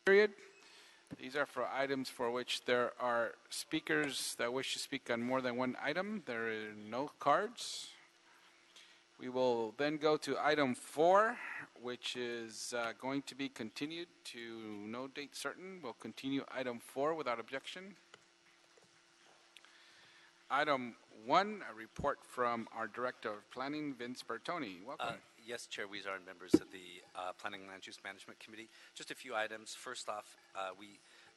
period. These are for items for which there are speakers that wish to speak on more than one item. There are no cards. We will then go to item 4, which is going to be continued to no date certain. We'll continue item 4 without objection. Item 1, a report from our Director of Planning, Vince Bertoni. Welcome. Yes, Chair Weiss and members of the Planning and Land Use Management Committee. Just a few items. First off,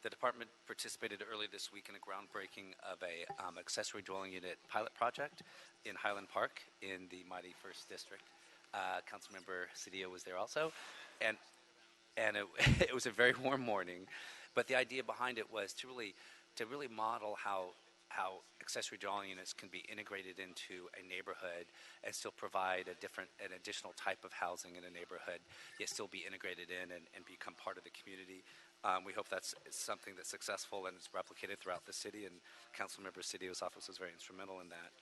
the department participated early this week in a groundbreaking of a accessory dwelling unit pilot project in Highland Park in the mighty 1st District. Councilmember Cedillo was there also, and it was a very warm morning. But the idea behind it was to really model how accessory dwelling units can be integrated into a neighborhood and still provide an additional type of housing in a neighborhood, yet still be integrated in and become part of the community. We hope that's something that's successful and is replicated throughout the city, and Councilmember Cedillo's office was very instrumental in that.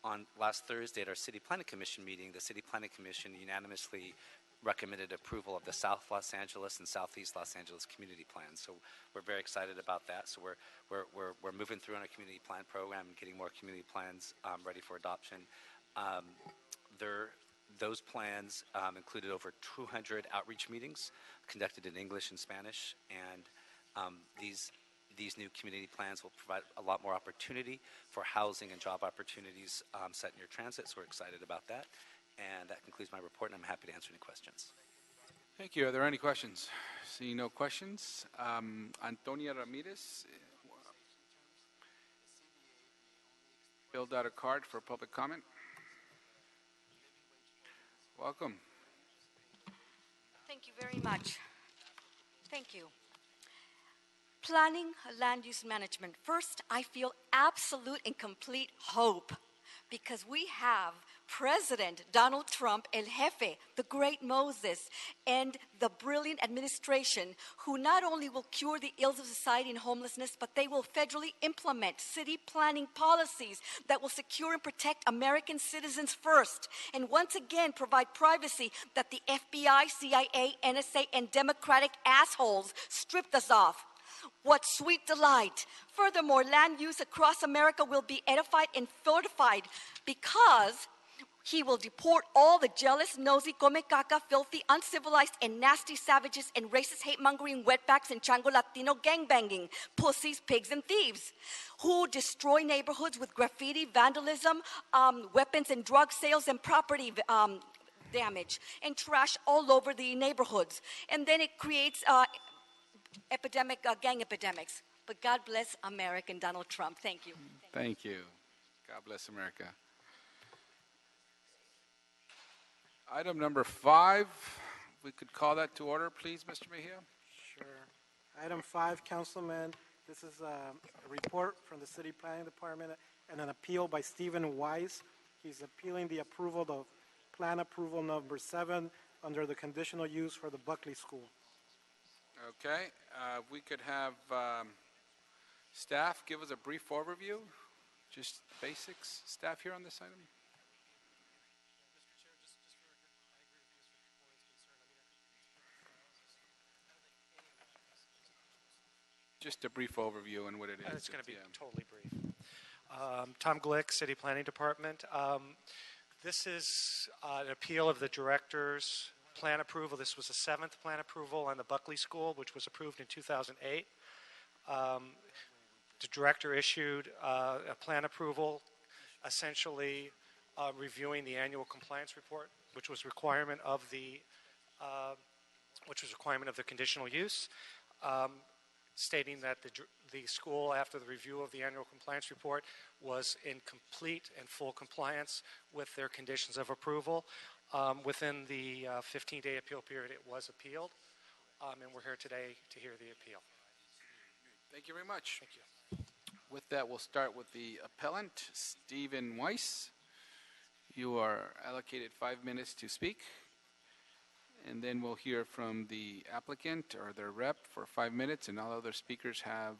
On last Thursday at our City Planning Commission meeting, the City Planning Commission unanimously recommended approval of the South Los Angeles and Southeast Los Angeles community plans. So we're very excited about that. So we're moving through on our community plan program and getting more community plans ready for adoption. Those plans included over 200 outreach meetings conducted in English and Spanish, and these new community plans will provide a lot more opportunity for housing and job opportunities set near transit. So we're excited about that. And that concludes my report, and I'm happy to answer any questions. Thank you. Are there any questions? Seeing no questions. Antonia Ramirez filled out a card for public comment. Welcome. Thank you very much. Thank you. Planning, land use management. First, I feel absolute and complete hope because we have President Donald Trump, El Jefe, the great Moses, and the brilliant administration who not only will cure the ills of society and homelessness, but they will federally implement city planning policies that will secure and protect American citizens first, and once again provide privacy that the FBI, CIA, NSA, and Democratic assholes stripped us off. What sweet delight. Furthermore, land use across America will be edified and fortified because he will deport all the jealous, nosy, come caca, filthy, uncivilized, and nasty savages and racist, hate-mongering, wetbacks, and chango Latino gangbanging, pussies, pigs, and thieves, who destroy neighborhoods with graffiti, vandalism, weapons and drug sales, and property damage, and trash all over the neighborhoods. And then it creates gang epidemics. But God bless America and Donald Trump. Thank you. Thank you. God bless America. Item number 5, we could call that to order, please, Mr. Mejia. Sure. Item 5, Councilman. This is a report from the City Planning Department and an appeal by Stephen Weiss. He's appealing the approval of plan approval number 7 under the conditional use for the Buckley School. Okay. We could have staff give us a brief overview, just basics. Staff here on this item. Just a brief overview on what it is. It's going to be totally brief. Tom Glick, City Planning Department. This is an appeal of the director's plan approval. This was the 7th plan approval on the Buckley School, which was approved in 2008. The director issued a plan approval, essentially reviewing the annual compliance report, which was requirement of the conditional use. Stating that the school, after the review of the annual compliance report, was in complete and full compliance with their conditions of approval. Within the 15-day appeal period, it was appealed, and we're here today to hear the appeal. Thank you very much. Thank you. With that, we'll start with the appellant, Stephen Weiss. You are allocated 5 minutes to speak. And then we'll hear from the applicant or their rep for 5 minutes, and all other speakers have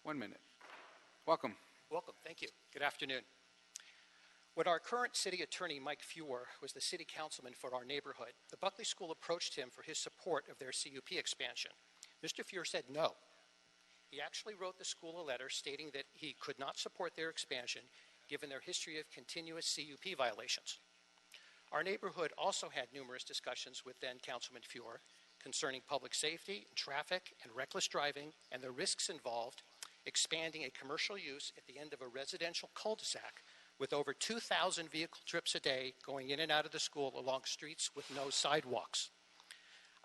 1 minute. Welcome. Welcome. Thank you. Good afternoon. When our current city attorney, Mike Feuer, was the city councilman for our neighborhood, the Buckley School approached him for his support of their CUP expansion. Mr. Feuer said no. He actually wrote the school a letter stating that he could not support their expansion given their history of continuous CUP violations. Our neighborhood also had numerous discussions with then Councilman Feuer concerning public safety, traffic, and reckless driving, and the risks involved expanding a commercial use at the end of a residential cul-de-sac with over 2,000 vehicle trips a day going in and out of the school along streets with no sidewalks.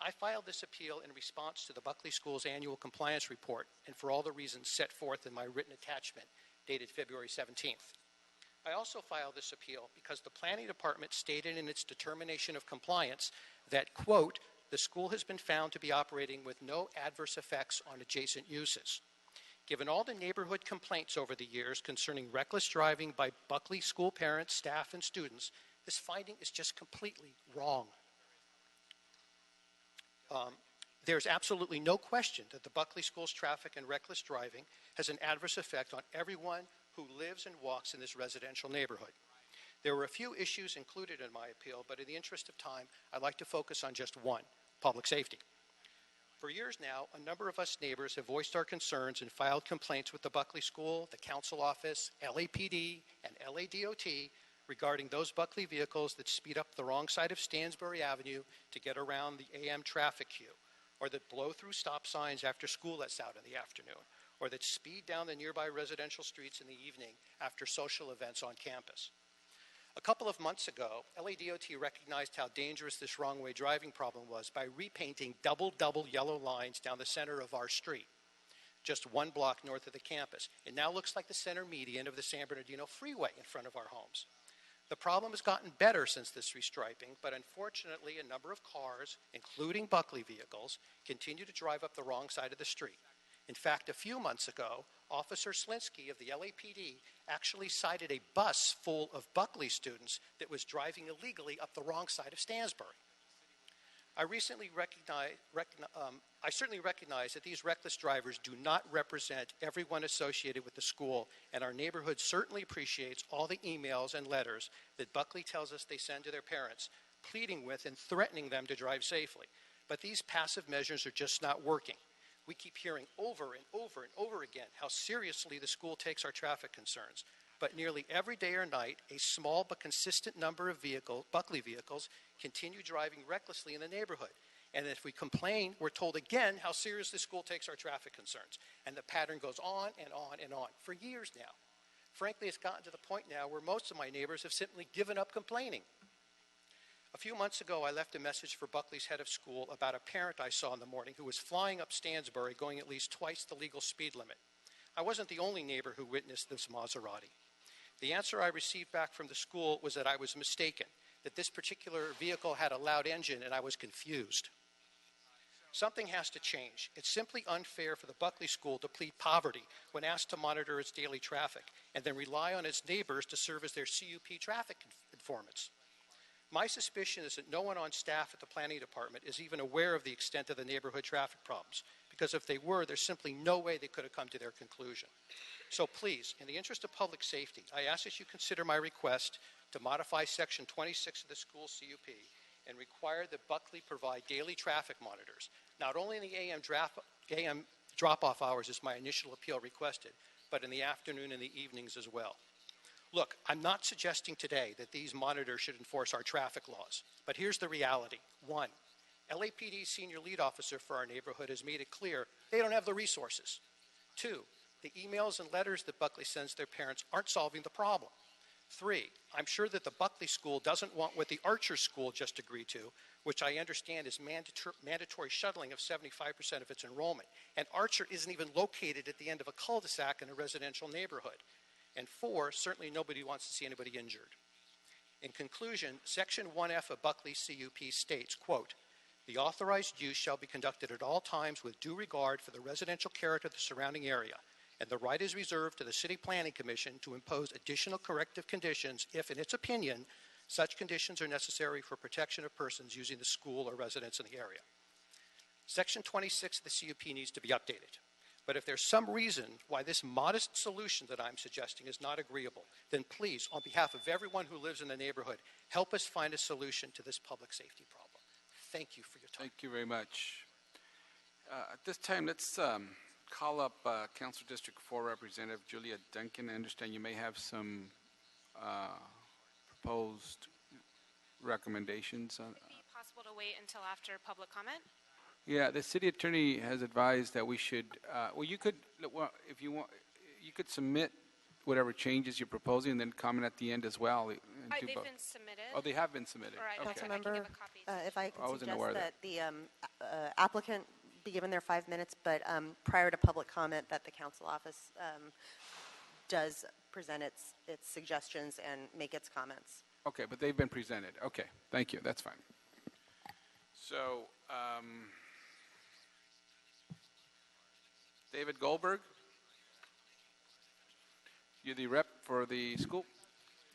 I filed this appeal in response to the Buckley School's annual compliance report and for all the reasons set forth in my written attachment dated February 17th. I also filed this appeal because the planning department stated in its determination of compliance that, quote, the school has been found to be operating with no adverse effects on adjacent uses. Given all the neighborhood complaints over the years concerning reckless driving by Buckley school parents, staff, and students, this finding is just completely wrong. There's absolutely no question that the Buckley School's traffic and reckless driving has an adverse effect on everyone who lives and walks in this residential neighborhood. There were a few issues included in my appeal, but in the interest of time, I'd like to focus on just one, public safety. For years now, a number of us neighbors have voiced our concerns and filed complaints with the Buckley School, the Council Office, LAPD, and LADOT regarding those Buckley vehicles that speed up the wrong side of Stansbury Avenue to get around the AM traffic queue, or that blow through stop signs after school lets out in the afternoon, or that speed down the nearby residential streets in the evening after social events on campus. A couple of months ago, LADOT recognized how dangerous this wrong-way driving problem was by repainting double yellow lines down the center of our street, just one block north of the campus. It now looks like the center median of the San Bernardino Freeway in front of our homes. The problem has gotten better since this restriping, but unfortunately a number of cars, including Buckley vehicles, continue to drive up the wrong side of the street. In fact, a few months ago, Officer Slinsky of the LAPD actually cited a bus full of Buckley students that was driving illegally up the wrong side of Stansbury. I certainly recognize that these reckless drivers do not represent everyone associated with the school, and our neighborhood certainly appreciates all the emails and letters that Buckley tells us they send to their parents, pleading with and threatening them to drive safely. But these passive measures are just not working. We keep hearing over and over again how seriously the school takes our traffic concerns. But nearly every day or night, a small but consistent number of Buckley vehicles continue driving recklessly in the neighborhood. And if we complain, we're told again how seriously the school takes our traffic concerns. And the pattern goes on and on and on for years now. Frankly, it's gotten to the point now where most of my neighbors have simply given up complaining. A few months ago, I left a message for Buckley's head of school about a parent I saw in the morning who was flying up Stansbury going at least twice the legal speed limit. I wasn't the only neighbor who witnessed this Maserati. The answer I received back from the school was that I was mistaken, that this particular vehicle had a loud engine and I was confused. Something has to change. It's simply unfair for the Buckley School to plead poverty when asked to monitor its daily traffic and then rely on its neighbors to serve as their CUP traffic informants. My suspicion is that no one on staff at the planning department is even aware of the extent of the neighborhood traffic problems, because if they were, there's simply no way they could have come to their conclusion. So please, in the interest of public safety, I ask that you consider my request to modify Section 26 of the school CUP and require that Buckley provide daily traffic monitors, not only in the AM drop-off hours as my initial appeal requested, but in the afternoon and the evenings as well. Look, I'm not suggesting today that these monitors should enforce our traffic laws, but here's the reality. One, LAPD's senior lead officer for our neighborhood has made it clear they don't have the resources. Two, the emails and letters that Buckley sends their parents aren't solving the problem. Three, I'm sure that the Buckley School doesn't want what the Archer School just agreed to, which I understand is mandatory shuttling of 75% of its enrollment. And Archer isn't even located at the end of a cul-de-sac in a residential neighborhood. And four, certainly nobody wants to see anybody injured. In conclusion, Section 1F of Buckley's CUP states, quote, the authorized use shall be conducted at all times with due regard for the residential character of the surrounding area, and the right is reserved to the City Planning Commission to impose additional corrective conditions if, in its opinion, such conditions are necessary for protection of persons using the school or residents in the area. Section 26 of the CUP needs to be updated. But if there's some reason why this modest solution that I'm suggesting is not agreeable, then please, on behalf of everyone who lives in the neighborhood, help us find a solution to this public safety problem. Thank you for your time. Thank you very much. At this time, let's call up Council District 4 Representative Julia Duncan. I understand you may have some proposed recommendations. Would it be possible to wait until after public comment? Yeah, the city attorney has advised that we should, if you want, you could submit whatever changes you're proposing and then comment at the end as well. and do They've both. been submitted. Oh, they have been submitted. All right, Okay. I can give a copy. If I I can wasn't suggest aware of that the applicant be given their 5 minutes, but prior to public comment, that the council office does present its suggestions and make its comments. Okay, but they've been presented. Okay, thank you. That's fine. So, David Goldberg, you're the rep for the school?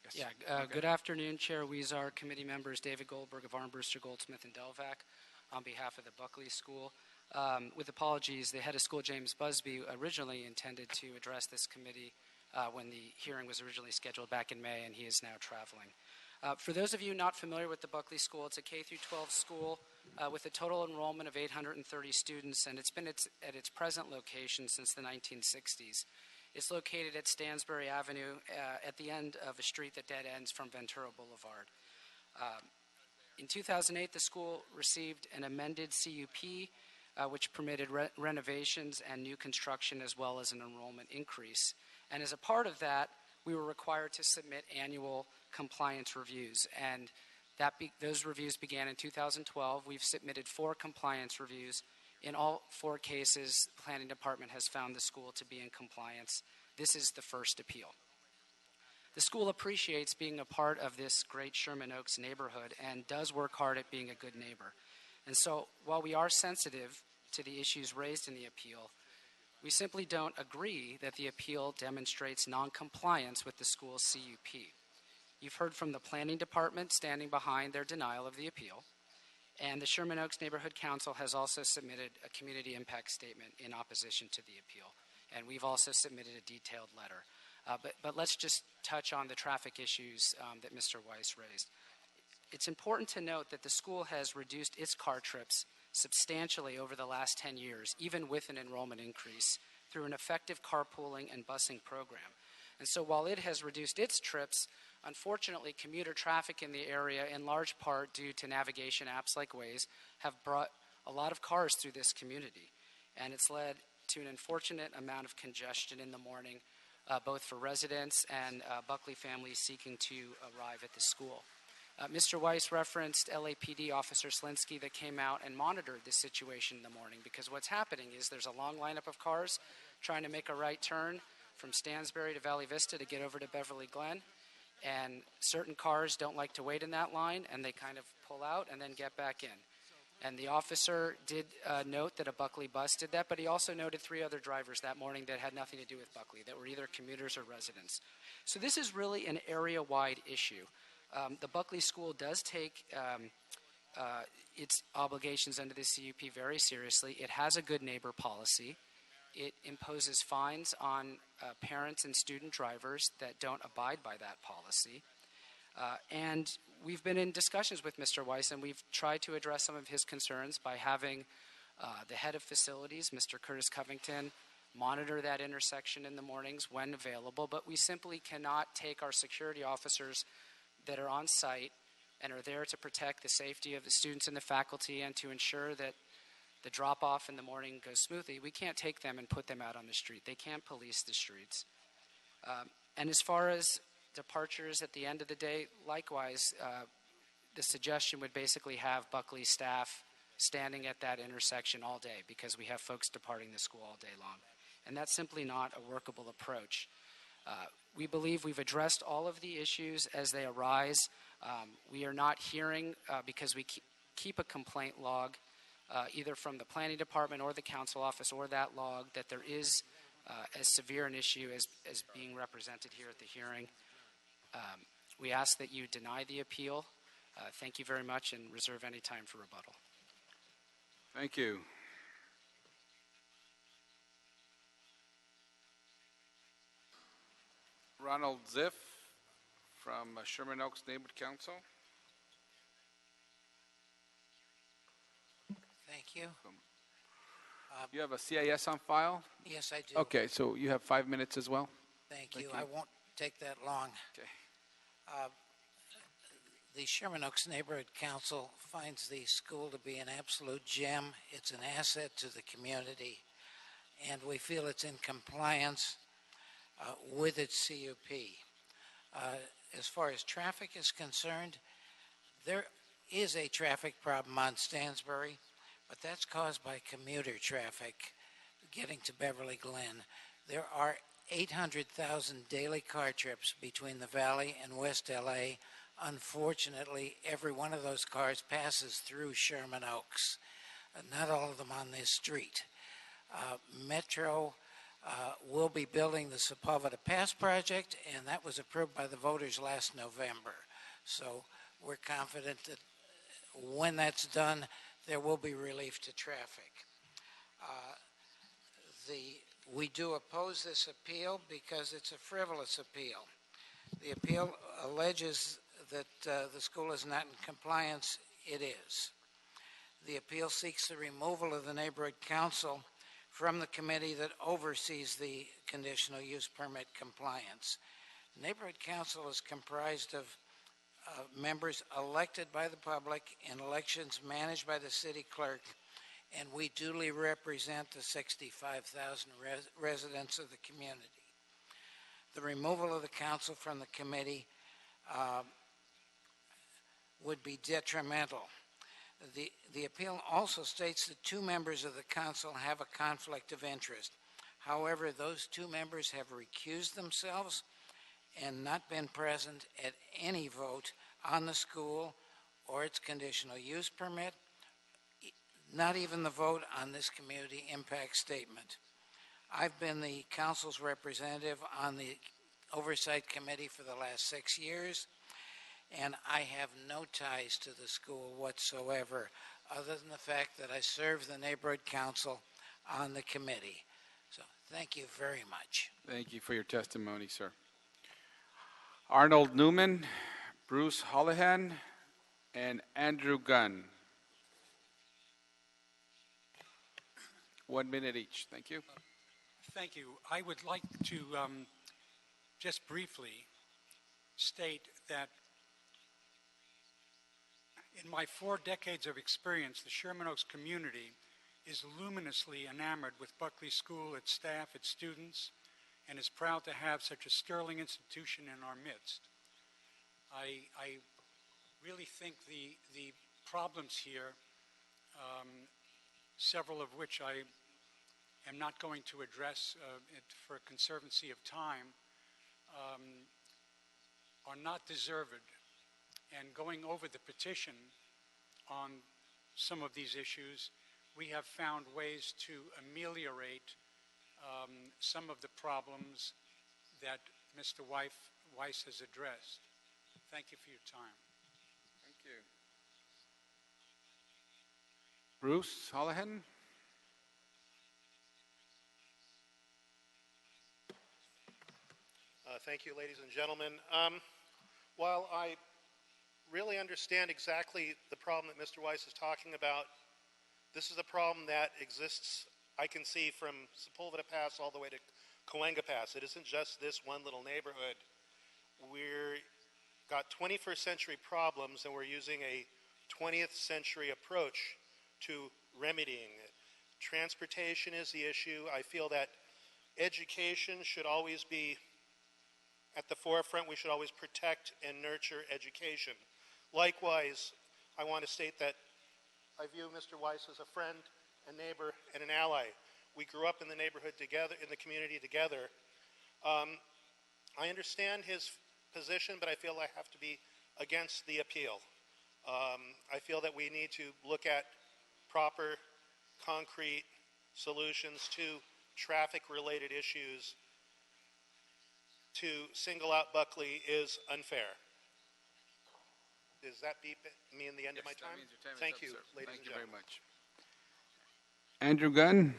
Yes. Yeah, Okay. good afternoon, Chair Weezar, committee members, David Goldberg of Armbruster, Goldsmith, and Delvac, on behalf of the Buckley School. With apologies, the head of school, James Busby, originally intended to address this committee when the hearing was originally scheduled back in May, and he is now traveling. For those of you not familiar with the Buckley School, it's a K-12 school with a total enrollment of 830 students, and it's been at its present location since the 1960s. It's located at Stansbury Avenue at the end of a street that dead ends from Ventura Boulevard. In 2008, the school received an amended CUP, which permitted renovations and new construction as well as an enrollment increase. And as a part of that, we were required to submit annual compliance reviews, and those reviews began in 2012. We've submitted 4 compliance reviews. In all 4 cases, the planning department has found the school to be in compliance. This is the first appeal. The school appreciates being a part of this great Sherman Oaks neighborhood and does work hard at being a good neighbor. And so while we are sensitive to the issues raised in the appeal, we simply don't agree that the appeal demonstrates noncompliance with the school's CUP. You've heard from the planning department standing behind their denial of the appeal, and the Sherman Oaks Neighborhood Council has also submitted a community impact statement in opposition to the appeal, and we've also submitted a detailed letter. But let's just touch on the traffic issues that Mr. Weiss raised. It's important to note that the school has reduced its car trips substantially over the last 10 years, even with an enrollment increase, through an effective carpooling and busing program. And so while it has reduced its trips, unfortunately, commuter traffic in the area, in large part due to navigation apps like Weiss, have brought a lot of cars through this community. And it's led to an unfortunate amount of congestion in the morning, both for residents and Buckley families seeking to arrive at the school. Mr. Weiss referenced LAPD Officer Slinsky that came out and monitored this situation in the morning, because what's happening is there's a long lineup of cars trying to make a right turn from Stansbury to Valley Vista to get over to Beverly Glen, and certain cars don't like to wait in that line, and they kind of pull out and then get back in. And the officer did note that a Buckley bus did that, but he also noted 3 other drivers that morning that had nothing to do with Buckley, that were either commuters or residents. So this is really an area-wide issue. The Buckley School does take its obligations under the CUP very seriously. It has a good neighbor policy. It imposes fines on parents and student drivers that don't abide by that policy. And we've been in discussions with Mr. Weiss, and we've tried to address some of his concerns by having the head of facilities, Mr. Curtis Covington, monitor that intersection in the mornings when available. But we simply cannot take our security officers that are on site and are there to protect the safety of the students and the faculty and to ensure that the drop-off in the morning goes smoothly. We can't take them and put them out on the street. They can't police the streets. And as far as departures at the end of the day, likewise, the suggestion would basically have Buckley staff standing at that intersection all day, because we have folks departing the school all day long. And that's simply not a workable approach. We believe we've addressed all of the issues as they arise. We are not hearing, because we keep a complaint log, either from the planning department or the council office or that log, that there is as severe an issue as being represented here at the hearing. We ask that you deny the appeal. Thank you very much, and reserve any time for rebuttal. Thank you. Ronald Ziff from Sherman Oaks Neighborhood Council. Thank you. You have a CIS on file? Yes, I do. Okay, so you have 5 minutes as well? Thank you. you. I won't take that long. Okay. The Sherman Oaks Neighborhood Council finds the school to be an absolute gem. It's an asset to the community, and we feel it's in compliance with its CUP. As far as traffic is concerned, there is a traffic problem on Stansbury, but that's caused by commuter traffic getting to Beverly Glen. There are 800,000 daily car trips between the Valley and West LA. Unfortunately, every one of those cars passes through Sherman Oaks. Not all of them on this street. Metro will be building the Sepulveda Pass project, and that was approved by the voters last November. So we're confident that when that's done, there will be relief to traffic. We do oppose this appeal because it's a frivolous appeal. The appeal alleges that the school is not in compliance. It is. The appeal seeks the removal of the neighborhood council from the committee that oversees the conditional use permit compliance. The neighborhood council is comprised of members elected by the public in elections managed by the city clerk, and we duly represent the 65,000 residents of the community. The removal of the council from the committee would be detrimental. The appeal also states that 2 members of the council have a conflict of interest. However, those 2 members have recused themselves and not been present at any vote on the school or its conditional use permit, not even the vote on this community impact statement. I've been the council's representative on the oversight committee for the last 6 years, and I have no ties to the school whatsoever, other than the fact that I serve the neighborhood council on the committee. So thank you very much. Thank you for your testimony, sir. Arnold Newman, Bruce Holohan, and Andrew Gunn. 1 minute each. Thank you. Thank you. I would like to just briefly state that in my 4 decades of experience, the Sherman Oaks community is luminously enamored with Buckley School, its staff, its students, and is proud to have such a sterling institution in our midst. I really think the problems here, several of which I am not going to address for conservancy of time, are not deserved. And going over the petition on some of these issues, we have found ways to ameliorate some of the problems that Mr. Weiss has addressed. Thank you for your time. Thank you. Bruce Holohan. Thank you, ladies and gentlemen. While I really understand exactly the problem that Mr. Weiss is talking about, this is a problem that exists, I can see, from Sepulveda Pass all the way to Cahuenga Pass. It isn't just this one little neighborhood. We've got 21st century problems, and we're using a 20th century approach to remedying it. Transportation is the issue. I feel that education should always be at the forefront. We should always protect and nurture education. Likewise, I want to state that I view Mr. Weiss as a friend, a neighbor, and an ally. We grew up in the neighborhood together, in the community together. I understand his position, but I feel I have to be against the appeal. I feel that we need to look at proper, concrete solutions to traffic-related issues. To single out Buckley is unfair. Does that mean the end of my time? That means your time is Thank up, you, sir. ladies Thank and you gentlemen. very much. Andrew Gunn.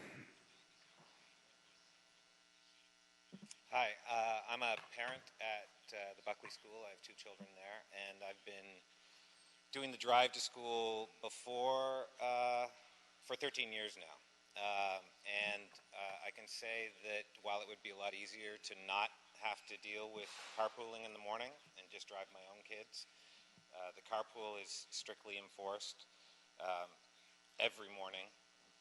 Hi, I'm a parent at the Buckley School. I have 2 children there, and I've been doing the drive to school before for 13 years now. I can say that while it would be a lot easier to not have to deal with carpooling in the morning and just drive my own kids, the carpool is strictly enforced every morning,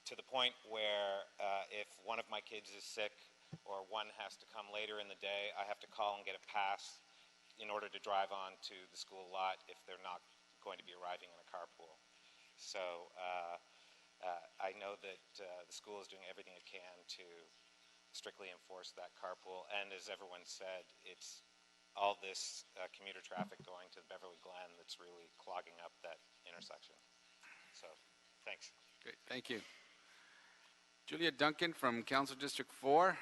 to the point where if one of my kids is sick or one has to come later in the day, I have to call and get a pass in order to drive on to the school lot if they're not going to be arriving in a carpool. So I know that the school is doing everything it can to strictly enforce that carpool. And as everyone said, it's all this commuter traffic going to Beverly Glen that's really clogging up that intersection. So, thanks. Great, thank you. Julia Duncan from Council District 4.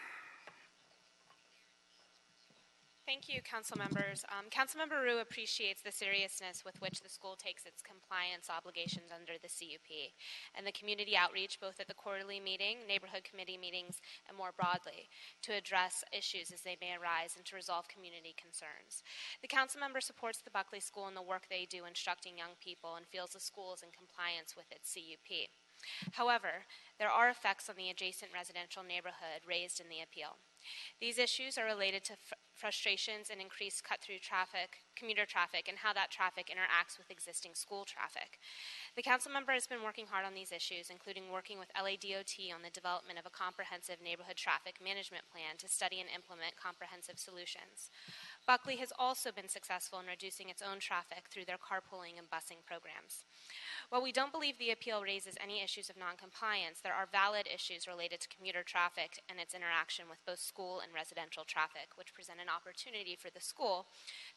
Thank you, council members. Councilmember Rue appreciates the seriousness with which the school takes its compliance obligations under the CUP and the community outreach both at the quarterly meeting, neighborhood committee meetings, and more broadly to address issues as they may arise and to resolve community concerns. The council member supports the Buckley School and the work they do instructing young people and feels the school is in compliance with its CUP. However, there are effects on the adjacent residential neighborhood raised in the appeal. These issues are related to frustrations and increased cut-through traffic, commuter traffic, and how that traffic interacts with existing school traffic. The council member has been working hard on these issues, including working with LADOT on the development of a comprehensive neighborhood traffic management plan to study and implement comprehensive solutions. Buckley has also been successful in reducing its own traffic through their carpooling and busing programs. While we don't believe the appeal raises any issues of noncompliance, there are valid issues related to commuter traffic and its interaction with both school and residential traffic, which present an opportunity for the school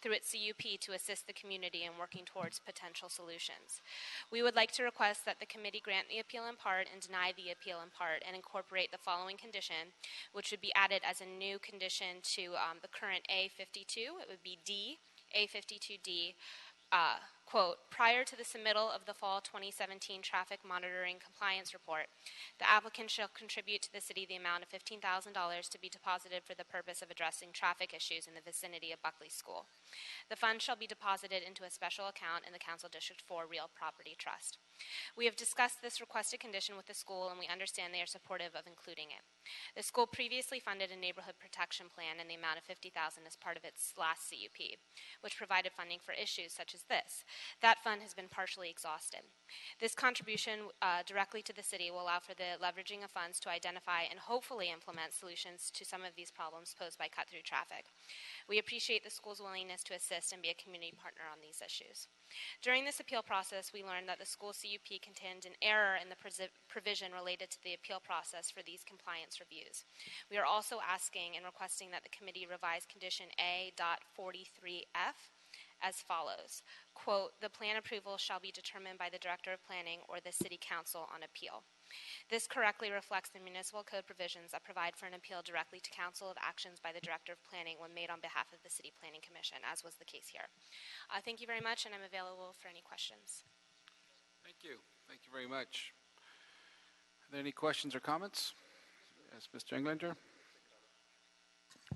through its CUP to assist the community in working towards potential solutions. We would like to request that the committee grant the appeal in part and deny the appeal in part and incorporate the following condition, which would be added as a new condition to the current A52. It would be D, A52D. Quote, prior to the submittal of the fall 2017 traffic monitoring compliance report, the applicant shall contribute to the city the amount of $15,000 to be deposited for the purpose of addressing traffic issues in the vicinity of Buckley School. The fund shall be deposited into a special account in the Council District 4 Real Property Trust. We have discussed this requested condition with the school, and we understand they are supportive of including it. The school previously funded a neighborhood protection plan in the amount of $50,000 as part of its last CUP, which provided funding for issues such as this. That fund has been partially exhausted. This contribution directly to the city will allow for the leveraging of funds to identify and hopefully implement solutions to some of these problems posed by cut-through traffic. We appreciate the school's willingness to assist and be a community partner on these issues. During this appeal process, we learned that the school CUP contained an error in the provision related to the appeal process for these compliance reviews. We are also asking and requesting that the committee revise condition A.43F as follows. Quote, the plan approval shall be determined by the Director of Planning or the City Council on appeal. This correctly reflects the municipal code provisions that provide for an appeal directly to council of actions by the Director of Planning when made on behalf of the City Planning Commission, as was the case here. Thank you very much, and I'm available for any questions. Thank you. Thank you very much. Are there any questions or comments? Yes, Mr. Englander.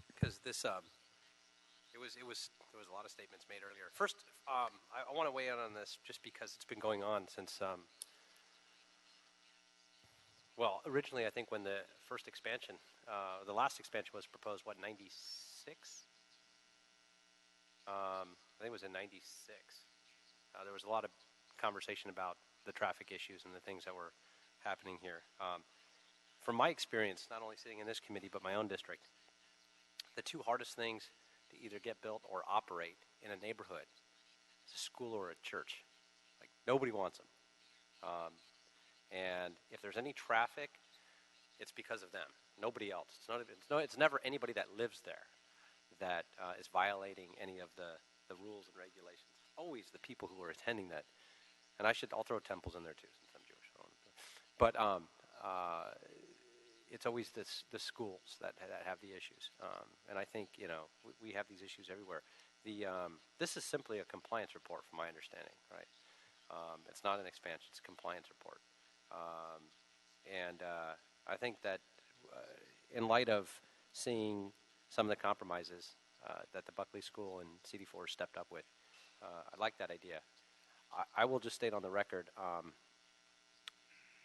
Because this, there was a lot of statements made earlier. First, I want to weigh in on this just because it's been going on since. Well, originally, I think when the first expansion, the last expansion was proposed, what, 96? I think it was in 96. There was a lot of conversation about the traffic issues and the things that were happening here. From my experience, not only sitting in this committee, but my own district, the two hardest things to either get built or operate in a neighborhood is a school or a church. Like, nobody wants them. And if there's any traffic, it's because of them. Nobody else. It's never anybody that lives there that is violating any of the rules and regulations. Always the people who are attending that. And I'll throw temples in there too, since I'm Jewish. But it's always the schools that have the issues. And I think, we have these issues everywhere. This is simply a compliance report, from my understanding, right? It's not an expansion, it's a compliance report. And I think that in light of seeing some of the compromises that the Buckley School and CD4 stepped up with. I like that idea. I will just state on the record,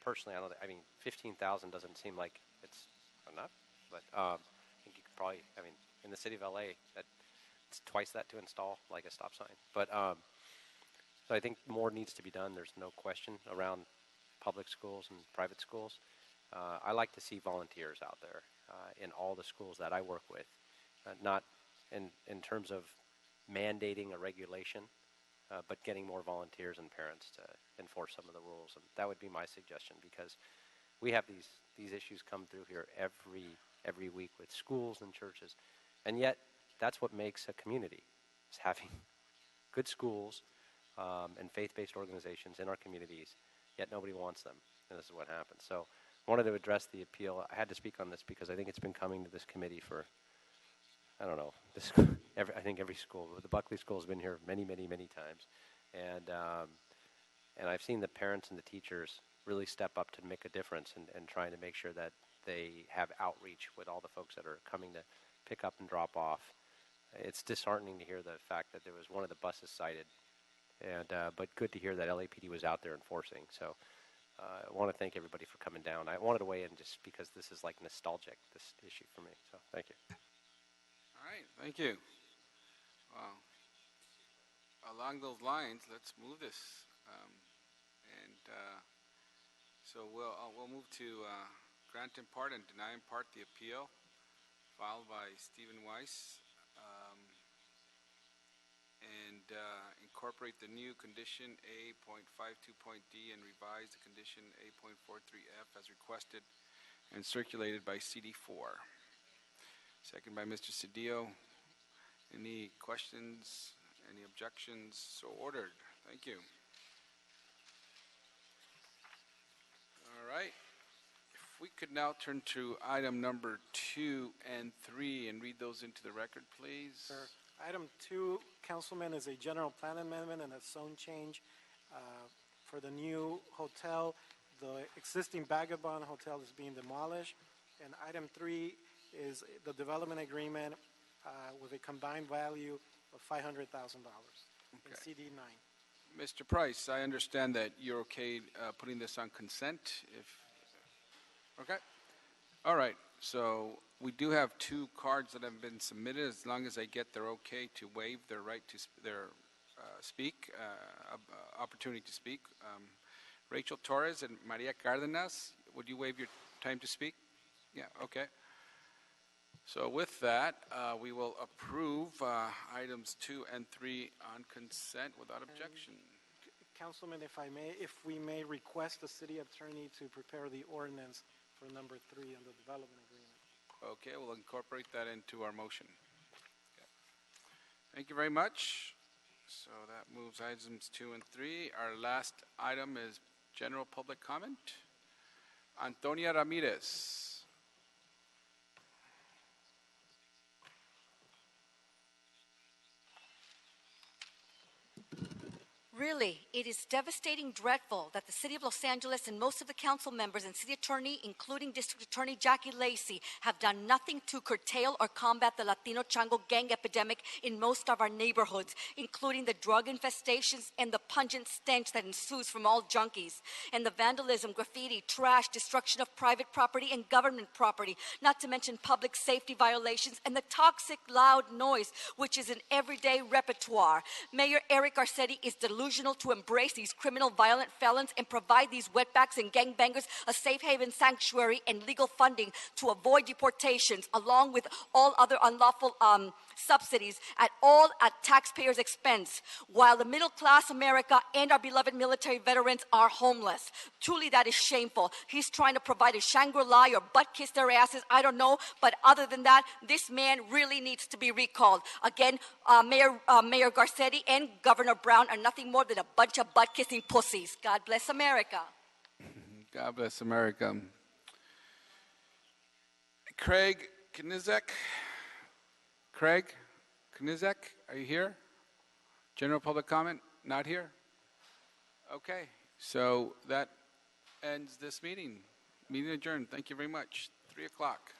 personally, I mean, 15,000 doesn't seem like it's enough, but I think you could probably, I mean, in the city of LA, it's twice that to install like a stop sign. But so I think more needs to be done. There's no question around public schools and private schools. I like to see volunteers out there in all the schools that I work with, not in terms of mandating a regulation, but getting more volunteers and parents to enforce some of the rules. And that would be my suggestion, because we have these issues come through here every week with schools and churches. And yet, that's what makes a community, is having good schools and faith-based organizations in our communities, yet nobody wants them. And this is what happens. So I wanted to address the appeal. I had to speak on this because I think it's been coming to this committee for, I don't know, I think every school. The Buckley School has been here many, many, many times. And I've seen the parents and the teachers really step up to make a difference and trying to make sure that they have outreach with all the folks that are coming to pick up and drop off. It's disheartening to hear the fact that there was one of the buses cited, but good to hear that LAPD was out there enforcing. So I want to thank everybody for coming down. I wanted to weigh in just because this is like nostalgic, this issue for me. So thank you. All right, thank you. Wow. Along those lines, let's move this. So we'll move to grant in part and deny in part the appeal filed by Stephen Weiss, and incorporate the new condition A.52.D and revise the condition A.43F as requested and circulated by CD4. Second by Mr. Cedillo. Any questions? Any objections? So ordered. Thank you. All right. If we could now turn to item number 2 and 3 and read those into the record, please. Sure. Item 2, Councilman, is a general plan amendment and a zone change for the new hotel. The existing Vagabond Hotel is being demolished. And item 3 is the development agreement with a combined value of $500,000 in CD 9. Mr. Price, I understand that you're okay putting this on consent. Okay. All right. So we do have 2 cards that have been submitted. As long as I get their okay to waive their right to opportunity to speak. Rachel Torres and Maria Cardenas, would you waive your time to speak? Yeah. Okay. So with that, we will approve items 2 and 3 on consent without objection. Councilman, if we may request the city attorney to prepare the ordinance for number 3 on the development agreement. Okay, we'll incorporate that into our motion. Okay. Thank you very much. So that moves items 2 and 3. Our last item is general public comment. Antonia Ramirez. Really, it is devastating, dreadful that the City of Los Angeles and most of the council members and city attorney, including District Attorney Jackie Lacey, have done nothing to curtail or combat the Latino Chango gang epidemic in most of our neighborhoods, including the drug infestations and the pungent stench that ensues from all junkies, and the vandalism, graffiti, trash, destruction of private property and government property, not to mention public safety violations and the toxic loud noise, which is an everyday repertoire. Mayor Eric Garcetti is delusional to embrace these criminal violent felons and provide these wetbacks and gangbangers a safe haven sanctuary and legal funding to avoid deportations, along with all other unlawful subsidies at taxpayers' expense, while the middle class America and our beloved military veterans are homeless. Truly, that is shameful. He's trying to provide a Shangri-La or butt kiss their asses, I don't know, but other than that, this man really needs to be recalled. Again, Mayor Garcetti and Governor Brown are nothing more than a bunch of butt-kissing pussies. God bless America. God bless America. Craig Knizek, are you here? General public comment? Not here? Okay, so that ends this meeting. Meeting adjourned. Thank you very much. 3 o'clock.